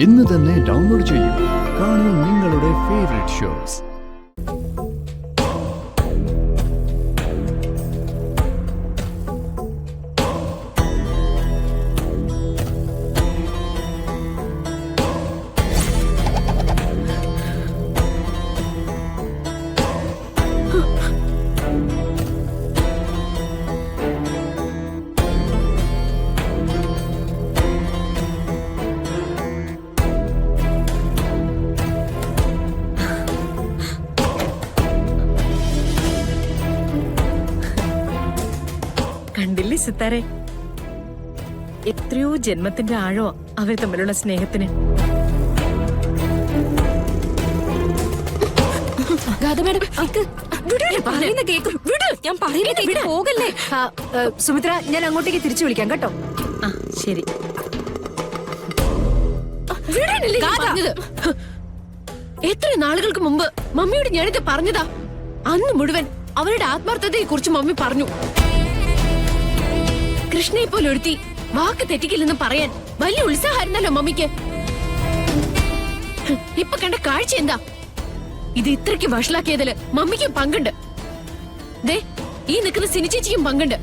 ഇന്ന് തന്നെ ഡൗൺലോഡ് ചെയ്യൂ. കാണൂ നിങ്ങളുടെ ഫേവറേറ്റ് ഷോസ്. കണ്ടില്ലേ സിത്താരെ, എത്രയോ ജന്മത്തിന്റെ ആഴോ അവർ തമ്മിലുള്ള സ്നേഹത്തിന്. സുമിത്ര, ഞാൻ അങ്ങോട്ടേക്ക് തിരിച്ചു വിളിക്കാം കേട്ടോ. ആ ശരി. എത്ര നാളുകൾക്ക് മുമ്പ് മമ്മിയോട് ഞാനിത് പറഞ്ഞതാ. അന്ന് മുഴുവൻ അവരുടെ ആത്മാർത്ഥതയെ കുറിച്ച് മമ്മി പറഞ്ഞു. കൃഷ്ണയെ പോലെ ഒരുത്തി വാക്ക് തെറ്റിക്കില്ലെന്ന് പറയാൻ വലിയ ഉത്സാഹമായിരുന്നല്ലോ മമ്മിക്ക്. ഇപ്പൊ കണ്ട കാഴ്ച എന്താ? ഇത് ഇത്രയ്ക്ക് വഷളാക്കിയതില് മമ്മിക്കും പങ്കുണ്ട്. ദേ, ഈ നിൽക്കുന്ന സിനിച്ചേച്ചിക്കും പങ്കുണ്ട്.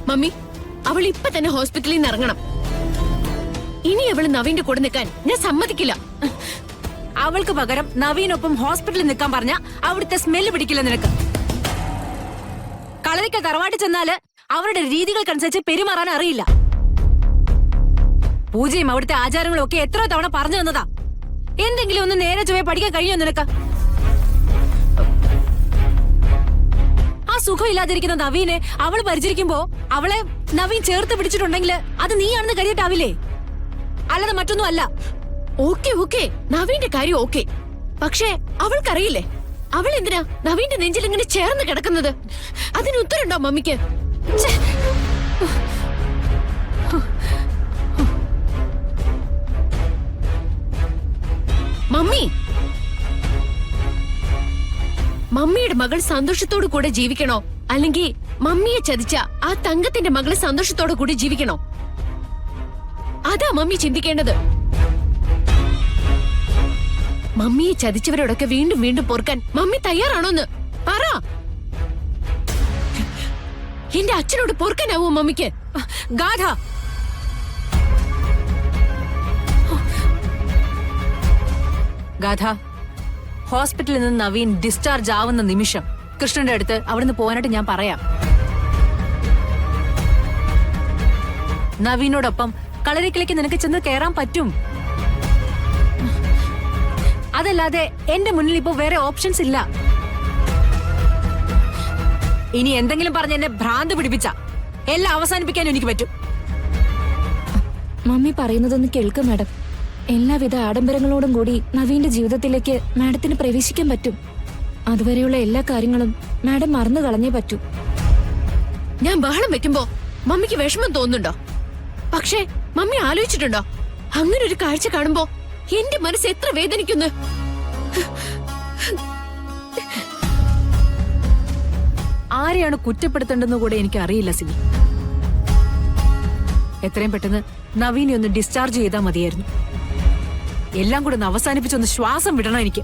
മമ്മി, അവൾ ഇപ്പൊ തന്നെ ഹോസ്പിറ്റലിൽ നിന്ന് ഇറങ്ങണം. ഇനി അവള് നവീന്റെ കൂടെ നിൽക്കാൻ ഞാൻ സമ്മതിക്കില്ല. അവൾക്ക് പകരം നവീനൊപ്പം ഹോസ്പിറ്റലിൽ നിൽക്കാൻ പറഞ്ഞ അവിടുത്തെ സ്മെല്ല് പിടിക്കില്ല നിനക്ക്. കളരിക്കൽ തറവാട്ടിൽ ചെന്നാല് അവരുടെ രീതികൾക്കനുസരിച്ച് പെരുമാറാൻ അറിയില്ല. പൂജയും അവിടുത്തെ ആചാരങ്ങളും ഒക്കെ എത്ര തവണ പറഞ്ഞു തന്നതാ. എന്തെങ്കിലും ഒന്ന് നേരെ ചൊവ്വേ പഠിക്കാൻ കഴിയോ നിനക്ക്? ആ സുഖം ഇല്ലാതിരിക്കുന്ന നവീനെ അവള് പരിചരിക്കുമ്പോ അവളെ നവീൻ ചേർത്ത് പിടിച്ചിട്ടുണ്ടെങ്കിൽ അത് നീയാണെന്ന് കരുതിയിട്ടാവില്ലേ? അല്ലാതെ മറ്റൊന്നും അല്ല. ഓക്കെ ഓക്കെ, നവീന്റെ കാര്യം ഓക്കെ. പക്ഷേ അവൾക്കറിയില്ലേ അവൾ എന്തിനാ നവീന്റെ നെഞ്ചിൽ ഇങ്ങനെ ചേർന്ന് കിടക്കുന്നത്? അതിന് ഉത്തരണ്ടോ മമ്മിക്ക്? മമ്മി, മമ്മിയുടെ മകൾ സന്തോഷത്തോടു കൂടെ ജീവിക്കണോ, അല്ലെങ്കിൽ മമ്മിയെ ചതിച്ച ആ തങ്കത്തിന്റെ മകള് സന്തോഷത്തോടു കൂടി ജീവിക്കണോ? അതാ മമ്മി ചിന്തിക്കേണ്ടത്. മമ്മിയെ ചതിച്ചവരോടൊക്കെ വീണ്ടും വീണ്ടും പൊറുക്കാൻ മമ്മി തയ്യാറാണോന്ന് പറ. എന്റെ അച്ഛനോട് പൊറുക്കാനാവോ മമ്മിക്ക്? ഗാഥ, ഗാഥ, ഹോസ്പിറ്റലിൽ നിന്ന് നവീൻ ഡിസ്ചാർജ് ആവുന്ന നിമിഷം കൃഷ്ണന്റെ അടുത്ത് അവിടുന്ന് പോകാനായിട്ട് ഞാൻ പറയാം. നവീനോടൊപ്പം കളരിക്കലേക്ക് നിനക്ക് ചെന്ന് കയറാൻ പറ്റും. അതല്ലാതെ എന്റെ മുന്നിൽ ഇപ്പൊ വേറെ ഓപ്ഷൻസ് ഇല്ല. ഇനി എന്തെങ്കിലും പറഞ്ഞ് എന്നെ ഭ്രാന്ത് പിടിപ്പിച്ച എല്ലാം അവസാനിപ്പിക്കാൻ എനിക്ക് പറ്റും. മമ്മി പറയുന്നതൊന്ന് കേൾക്കും മാഡം. എല്ലാവിധ ആഡംബരങ്ങളോടും കൂടി നവീന്റെ ജീവിതത്തിലേക്ക് മാഡത്തിന് പ്രവേശിക്കാൻ പറ്റും. അതുവരെയുള്ള എല്ലാ കാര്യങ്ങളും മാഡം മറന്നു കളഞ്ഞേ പറ്റൂ. ഞാൻ ബഹളം വെക്കുമ്പോ മമ്മിക്ക് വിഷമം തോന്നുന്നുണ്ടോ? പക്ഷേ മമ്മി ആലോചിച്ചിട്ടുണ്ടോ അങ്ങനെ ഒരു കാഴ്ച കാണുമ്പോ എന്റെ മനസ്സ് എത്ര വേദനിക്കുന്നു? ആരെയാണ് കുറ്റപ്പെടുത്തേണ്ടെന്ന് കൂടെ എനിക്ക് അറിയില്ല സിനി. എത്രയും പെട്ടെന്ന് നവീനെ ഒന്ന് ഡിസ്ചാർജ് ചെയ്താൽ മതിയായിരുന്നു. എല്ലാം കൂടെ ഒന്ന് അവസാനിപ്പിച്ചൊന്ന് ശ്വാസം വിടണം എനിക്ക്.